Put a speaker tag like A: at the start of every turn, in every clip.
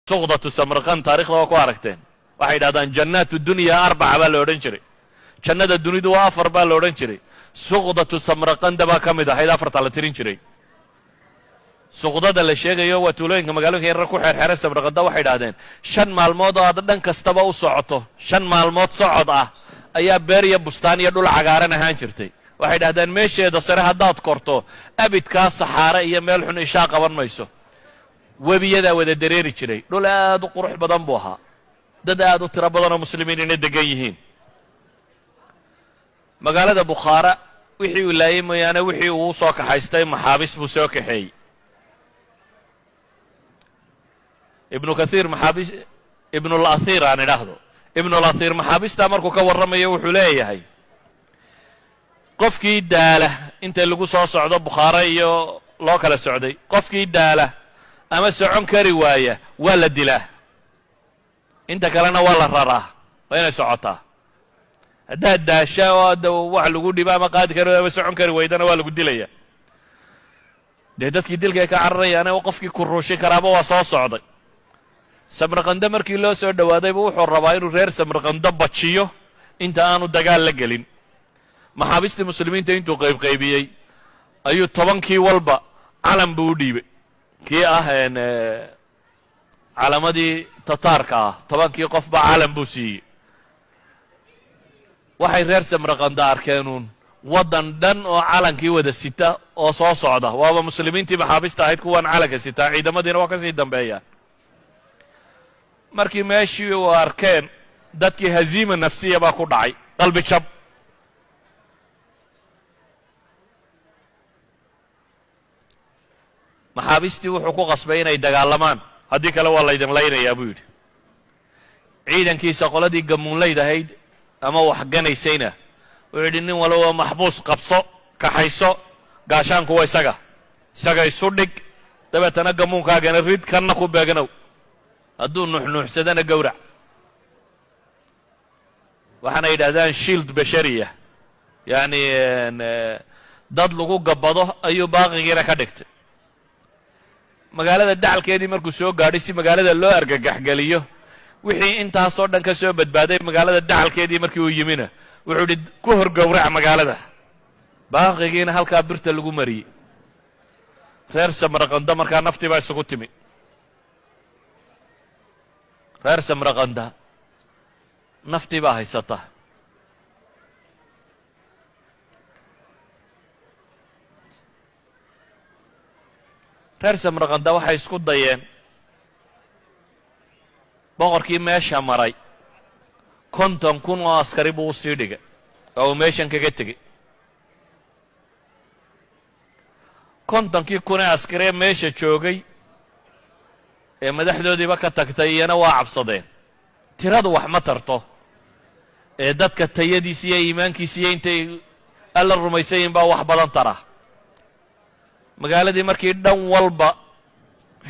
A: suqdatu samarqand taariikhda waa ku aragteen waxay yidhahdaan jannaatu dunyaa 4 baa la odhan jiray jannada dunidu waa 4 baa la odhan jiray suqdatu samarqand baa ka mid ahayd 4ta la tirin jiray suqdada la sheegayo waa tuulooyinka magaalooyinka yaryar ku xeerxeera samarqanda waxay yidhahdeen 5 maalmood oo aad dhan kastaba u socoto 5 maalmood socod ah ayaa beer iyo bustaan iyo dhul cagaaran ahaan jirtay waxay yidhahdeen meesheeda sare haddaad korto abidkaa saxaare iyo meel xun ishaa qaban mayso webiyadaa wada dareeri jiray dhul aad u qurux badan buu ahaa dad aad u tiro badanoo muslimiin inay degan yihiin magaalada bukhaara wixii uu laayay mooyaane wixii uu soo kaxaystay maxaabis buu soo kaxeeyey ibnu kathiir maxaabis ibnulaiir aan idhaahdo ibnulaiir maxaabistaa markuu ka warramayo wuxuu leeyahay qofkii daala inta lagu soo socdo bukhaare iyo loo kala socday qofkii daala ama socon kari waaya waa la dilaa inta kalena waa la raraa waa inay socotaa haddaad daasha oo adda wax lagu dhibo ama qaadi kari ama socon kari waydana waa lagu dilaya dee dadkii dilka ay ka cararayaane qofkii ku ruushin karaaba waa soo socday samarqando markii loo soo dhowaadayba wuxuu rabaa inuu reer samarqando bajiyo inta aanu dagaal la gelin maxaabistii muslimiinta intuu qaybqaybiyey ayuu 10kii walba calan buu u dhiibay kii ah calamadii tataarka ah 10kii qofba calan buu siiyey waxay reer samarqanda arkeenuun waddan dhan oo calankii wada sita oo soo socda waaba muslimiintii maxaabista ahayd kuwan calanka sitaa ciidamadiina waa ka sii dambeeyaan markii meeshii uu arkeen dadkii haziima nafsiya baa ku dhacay qalbi jab maxaabistii wuxuu ku qasbay inay dagaalamaan haddii kale waa laydin laynayaa buu yidhi ciidankiisa qoladii gamuunlayd ahayd ama waxganaysayna wuxuu yidhi nin walba maxbuus qabso kaxayso gaashaanku waa isaga isu dhig dabeetana gamuunkaagana rid kanna ku beegnow hadduu nuuxnuuxsadana gowrac waxaana yidhahdaan shield bashariya yacni dad lagu gabbado ayuu baaqigiina ka dhigtay magaalada dacalkeedii markuu soo gaadhay si magaalada loo argagaxgeliyo wixii intaasoo dhan ka soo badbaaday magaalada dacalkeedii markii uu yimina wuxuu idhi ku hor gowrac magaalada baaqigiina halkaa birta lagu mariyey reer samarqanda markaa naftii baa isugu timi reer samarqanda naftii baa haysata reer samarqanda waxay isku dayeen boqorkii meesha maray 50,000 oo askari buu u sii dhigay oo uu meeshan kaga tegey 50,000 ee askaree meesha joogay ee madaxdoodiiba ka tagtay iyana waa cabsadeen tiradu wax ma tarto ee dadka tayadiisa iyo iimaankiisiiyo intay alla rumaysayin baa wax badan tara magaaladii markii dhan walba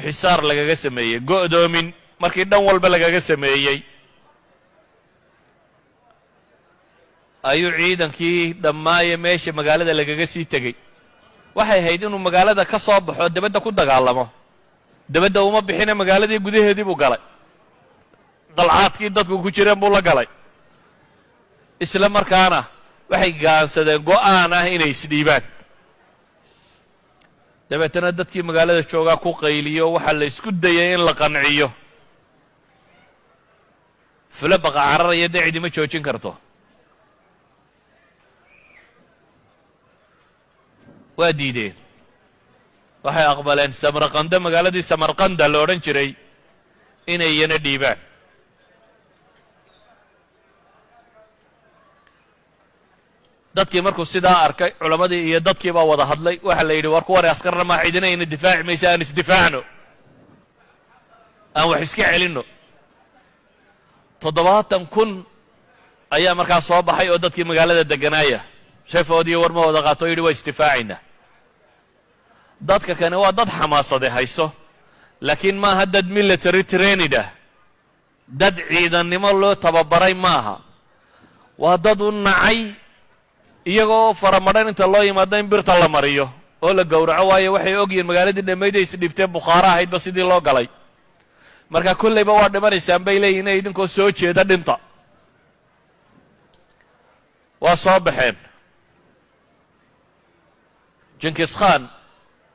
A: xisaar lagaga sameeyey go'doomin markii dhan walba lagaga sameeyey ayuu ciidankii dhammaaye meesha magaalada lagaga sii tegey waxay ahayd inuu magaalada ka soo baxo dabadda ku dagaalamo dabadda uma bixine magaaladii gudaheedii buu galay qalcaadkii dadku ku jireen buu la galay isla markaana waxay gaansadeen go'aan ah inay isdhiibaan dabeetana dadkii magaalada joogaa ku qayliyo waxaa la isku dayay in la qanciyo fula baqa cararaya dee cidima joojin karto waa diideen waxay aqbaleen samarqanda magaaladii samarqanda la odhan jiray inay iyana dhiibaan dadkii markuu sidaa arkay culammadii iyo dadkii baa wada hadlay waxaa la yidhi war kuwani askarna maa cidina ina difaaci maysa aan isdifaacno aan wax iska celinno 70,000 ayaa markaa soo baxay oo dadkii magaalada degganaaya sheefoodiiyo warmahooda qaato o yidhi waa isdifaacaynaa dadka kane waa dad xamaasade hayso laakiin maaha dad military trained ah dad ciidannimo loo tababaray maaha waa dad u nacay iyagoo faramadhan inta loo yimaado in birta la mariyo oo la gowraco waayo waxay ogyihiin magaaladii dhammayda isdhibtee bukhaara ahaydba sidii loo galay marka kollayba waa dhimanaysaan bay leeyihin idinkoo soo jeeda dhinta. waa soo baxeen. jinkis khan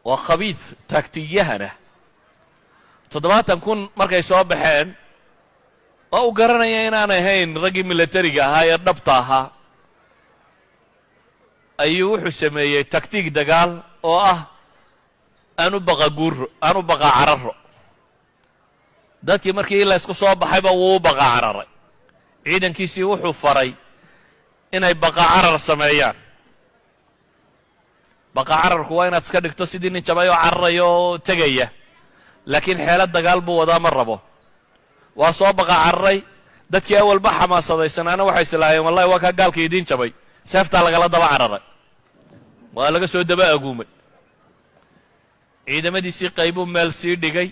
A: waa khabiid taagtiyahana 70,000 markay soo baxeen waa u garanaya inaan ahayn raggii milatariga ahaa ee dhabta ahaa ayuu wuxuu sameeyey taktiig dagaal oo ah aan u baqa guuro aan u baqa cararo. dadkii markii la isku soo baxayba wuu u baqa cararay. ciidankiisii wuxuu faray inay baqa carar sameeyaan. baqa cararku waa inaad iska dhigto sidii nin jabay oo cararaya oo tegaya, laakiin xeelad dagaal buu wadaa ma rabo. waa soo baqa cararay. dadkii awalba xamaasadaysanana waxay islaahayeen wallahi waa kaa gaalkii idiin jabay, seeftaa lagala daba cararay, waa laga soo daba aguumay. ciidamadiisii qaybuu meel sii dhigay.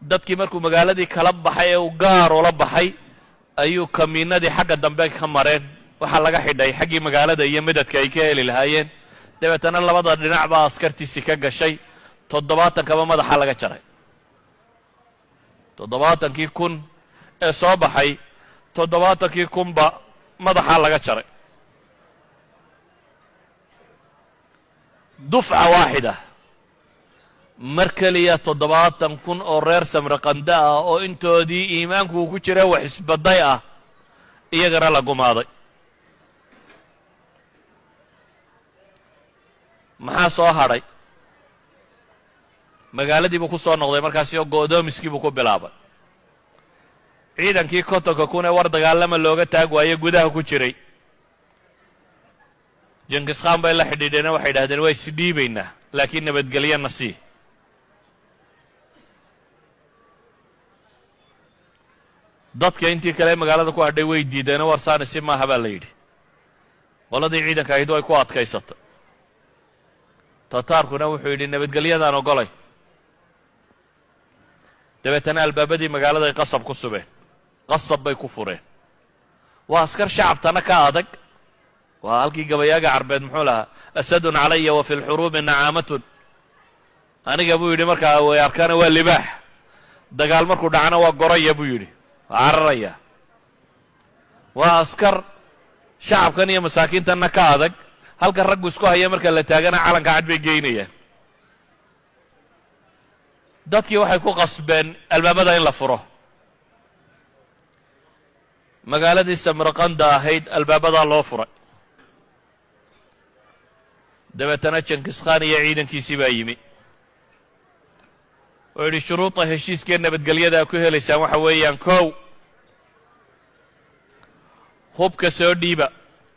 A: dadkii markuu magaaladii kala baxay ee uu gaar ula baxay ayuu kamiinadii xagga dambe ka mareen. waxaa laga xidhay xaggii magaalada iyo midadka ay ka heli lahaayeen. dabeetana labada dhinac baa askartiisii ka gashay. 70,000 madaxa laga jaray. 70,000 ee soo baxay 70,000 madaxa laga jaray. dufca waaxida mar keliya 70,000 oo reer Samarqanda ah oo intoodii iimaanku uu ku jira wax isbaday ah iyagana la gumaaday. maxaa soo hadhay? magaaladii buu ku soo noqday markaasi oo go'doomiskii buu ku bilaabay. ciidankii 50,000 ee war dagaalama looga taag waaye gudaha ku jiray jinkis khan bay la xidhiidheen. waxay idhahdeen waa isdhiibaynaa laakiin nabadgelyana sii. dadka intii kale magaalada ku hadhay way diideen. warsaani si maaha baa la yidhi. qoladii ciidanka ahayd way ku adkaysatay. tataarkuna wuxuu yidhi nabadgelyadaan ogolay. dabeetana albaabadii magaaladay qasab ku subeen. qasab bay ku fureen. waa askar shacabtana ka adag. waa halkii gabayaaga carbeed muxuu lahaa asadun calaya wa fi lxuruubi nacaamatun. aniga buu yidhi markaa way arkaana waa libaax, dagaal markuu dhacana waa goraya buu yidhi, waa cararaya. waa askar shacabkan iyo masaakiintanna ka adag. halka raggu isku haya marka la taagana calanka cad bay geynayaan. dadkii waxay ku qasbeen albaabada in la furo. magaaladii Samarqanda ahayd albaabadaa loo furay. dabeetana jinkis khan iyo ciidankiisii baa yimi. oo yidhi shuruuda heshiiskee nabadgelyada ku helaysaan waxa weeyaan 1 hubka soo dhiiba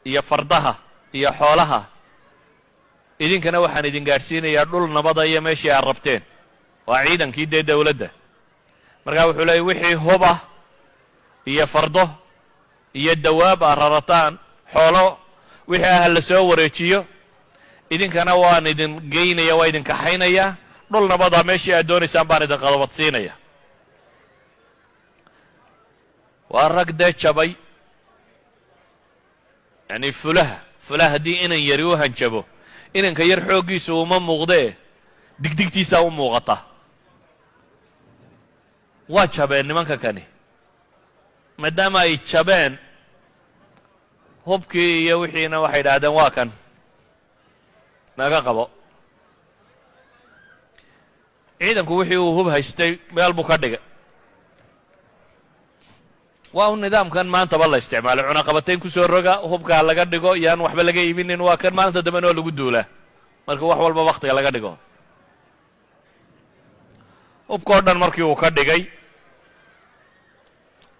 A: iyo fardaha iyo xoolaha. idinkana waxaan idin gaadhsiinayaa dhul nabada iyo meeshii aad rabteen. waa ciidankii dee dawladda. markaa wuxuu leeyay wixii hub ah iyo fardo iyo dawaab aad rarataan, xoolo wixii ah la soo wareejiyo. idinkana waan idin geynaya, waa idin kaxaynaya. dhul nabada meeshii aad doonaysaan baan idin qadabadsiinaya. waa rag dee jabay. yacni fulaha haddii inan yari u hanjabo, inanka yar xooggiisu uma muuqdee digdigtiisaa u muuqata. waa jabeen nimanka kani. maadaama ay jabeen hubkii iyo wixiina waxay idhaahdeen waa kan naga qabo. ciidanku wixii uu hub haystay meel buu ka dhigay. waa un nidaamkan maantaba la isticmaalay. cunaqabatayn ku soo roga, hubkaa laga dhigo, yaan waxba laga iibinin. waa kan maalinta dambena oo lagu duulaa marka wax walba wakhtiga laga dhigo. hubkao dhan markii uu ka dhigay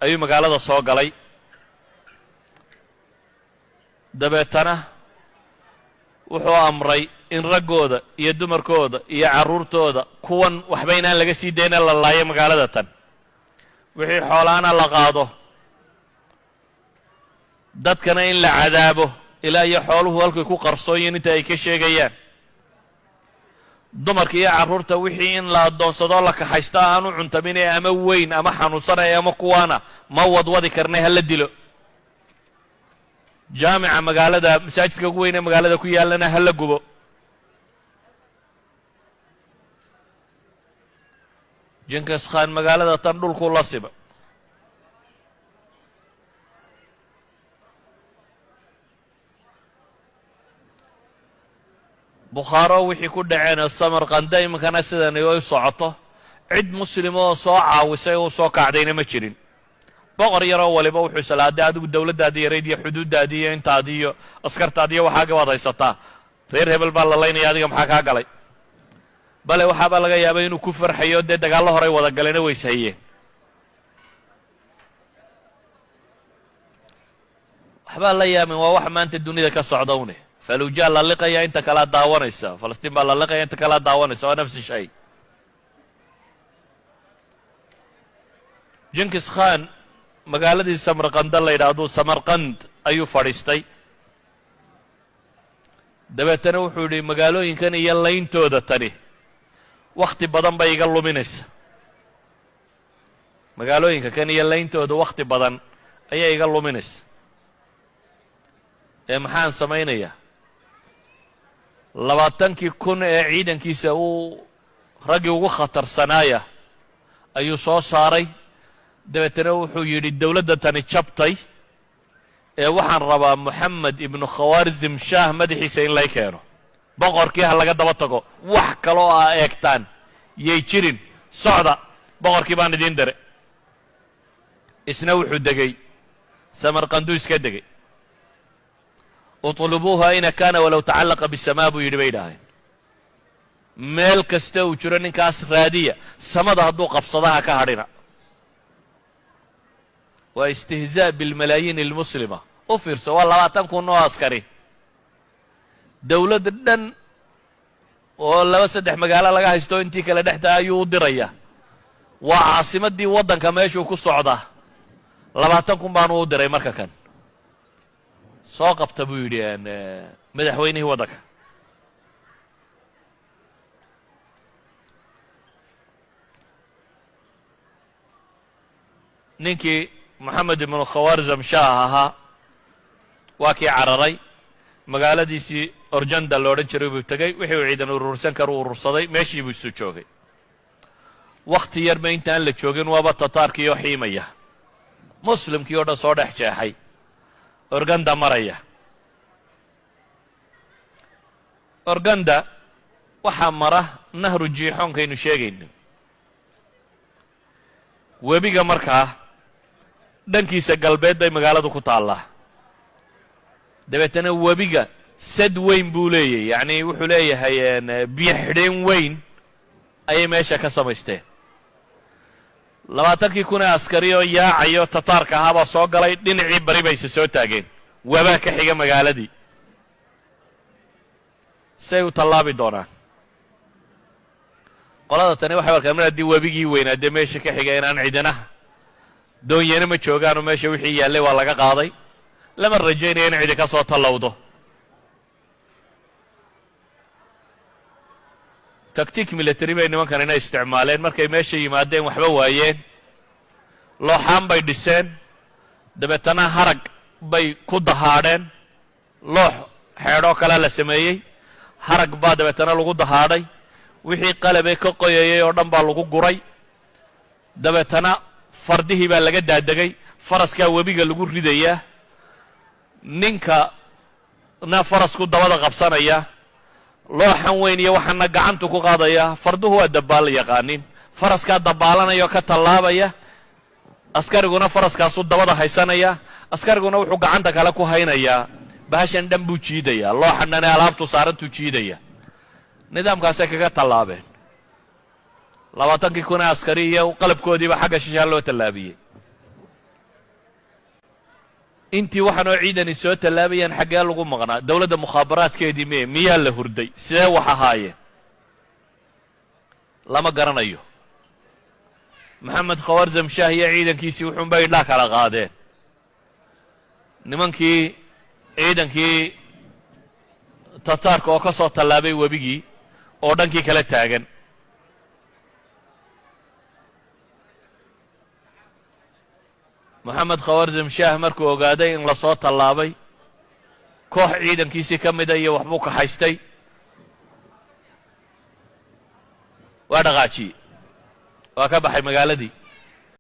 A: ayuu magaalada soo galay. dabeetana wuxuu amray in raggooda iyo dumarkooda iyo carruurtooda kuwan waxba inaan laga sii dayna la laayo magaalada tan. wixii xoolaana la qaado, dadkana in la cadaabo ilaa iyo xooluhu halkay ku qarsooyin inta ay ka sheegayaan. dumarka iyo carruurta wixii in la addoonsado la kaxaysto aanu cuntaminay ama weyn ama xanuunsanaya ama kuwaana ma wadwadi karnay ha la dilo. jaamica magaalada, masaajidka ugu weyn ee magaalada ku yaallana ha la gubo. jinkis khan magaalada tan dhulkuu la sima bukhaaro wixii ku dhaceen samarqanda iminkana sidan ay socoto cid muslima oo soo caawisay oo soo kacdayna ma jirin boqor yaroo waliba wuxuu islaaday adigu dawladdaadii yarayd iyo xuduuddaadii iyo intaadii iyo askartaadii iyo waxaa gabaad haysataa reer hebel baa la laynaya adiga maxaa kaa galay bale waxaabaa laga yaabay inuu ku farxayo dee dagaallo horay wada galena ways hayeen waxbaa la yaamin waa wax maanta dunida ka socda une faluujaa la liqaya inta kalea daawanaysa falastiin baa la liqaya inta kalea daawanaysa waa nafsi shay jinkis khan magaaladii samarqanda la yidhaahdo samarqand ayuu fadhiistay dabeetana wuxuu yidhi magaalooyinkan iyo layntooda tani wakhti badan bay iga luminaysa magaalooyinka kan iyo layntooda wakhti badan ayay iga luminaysa ee maxaan samaynayaa 20,000 ee ciidankiisa uu raggii ugu khatarsanaaya ayuu soo saaray dabeetana wuxuu yidhi dawladda tani jabtay ee waxaan rabaa moxamed ibnu khawaarzim shaah madaxiisa in lay keeno boqorkii ha laga daba tago wax kaloo aa eegtaan yay jirin socda boqorkii baan idiin dire isna wuxuu degey samarqanduu iska degey utlubuuha ina kaana walow tacallaqa bisamaa buu yidhi bay idhaaheen meel kasta uu jiro ninkaas raadiya samada hadduu qabsadaha ka hadhina waa istihzaa bilmalaayiin almuslima u fiirso waa 20,000 oo askari dawladda dhan oo 2-3 magaalo laga haysto intii kale dhexda ayuu u diraya waa caasimaddii waddanka meeshuu ku socdaa 20,000 baanu u diray marka kan soo qabta buu yidhi madaxweynihii waddanka ninkii moxamed ibnu khawaarzam shaah ahaa waa kii cararay magaaladiisii orjanda lo odhan jiray buu tegey wixii uu ciidan urursan karu urursaday meeshii buu isu joogay wakhti yarba intaan la joogin waaba tataarkii oo xiimaya muslimkii oo dhan soo dhex jeexay organda maraya organda waxaa mara nahru jiixoonkaynu sheegaynin webiga markaa dhankiisa galbeed bay magaaladu ku taallaa dabeetana webiga sad weyn buu leeyahy yacni wuxuu leeyahay biyo xidheen weyn ayay meesha ka samaysteen 20,000 ee askari oo yaacayo tataarka ahaabaa soo galay dhinacii bari bayse soo taageen wabaa ka xiga magaaladii say u tallaabi doonaan qolada tani waxay arkaan mar haddii webigii weynaa dee meesha ka xiga inaan cidina doonyana ma joogaanoo meesha wixii yaallay waa laga qaaday lama rajaynaya in cidi ka soo tallowdo taktiik military bay nimankanina isticmaaleen markay meesha yimaadeen waxba waayeen looxaan bay dhiseen dabeetana harag bay ku dahaadheen loox xeedhoo kalea la sameeyey harag baa dabeetana lagu dahaadhay wixii qalabee ka qoyayay oo dhan baa lagu guray dabeetana fardihii baa laga daadegay faraskaa webiga lagu ridayaa ninkana farasku dabada qabsanaya looxan weyn iyo waxaana gacantu ku qaadaya farduhu waa dabbaal yaqaanin faraskaa dabbaalanaya oo ka tallaabaya askariguna faraskaasuu dabada haysanaya askariguna wuxuu gacanta kale ku haynayaa bahashan dhan buu jiidayaa looxanane alaabtu saarantuu jiidaya nidaamkaasay kaga tallaabeen 20,000 askari iyo qalabkoodiiba xagga shishaa loo tallaabiyey intii waxaanoo ciidani soo tallaabayaan xaggee lagu maqnaa dawladda mukhaabaraadkeedii miyaa la hurday sidee wax ahaayeen lama garanayo moxamed khawaarzam shaah iyo ciidankiisii wuxuunbay idhaa kala qaadeen nimankii ciidankii tataarka oo ka soo tallaabay webigii oo dhankii kala taagan moxamed khawaarzam shaah markuu ogaaday in la soo tallaabay koox ciidankiisii ka mida iyo waxbuu kaxaystay waa dhaqaajiyey waa ka baxay magaaladii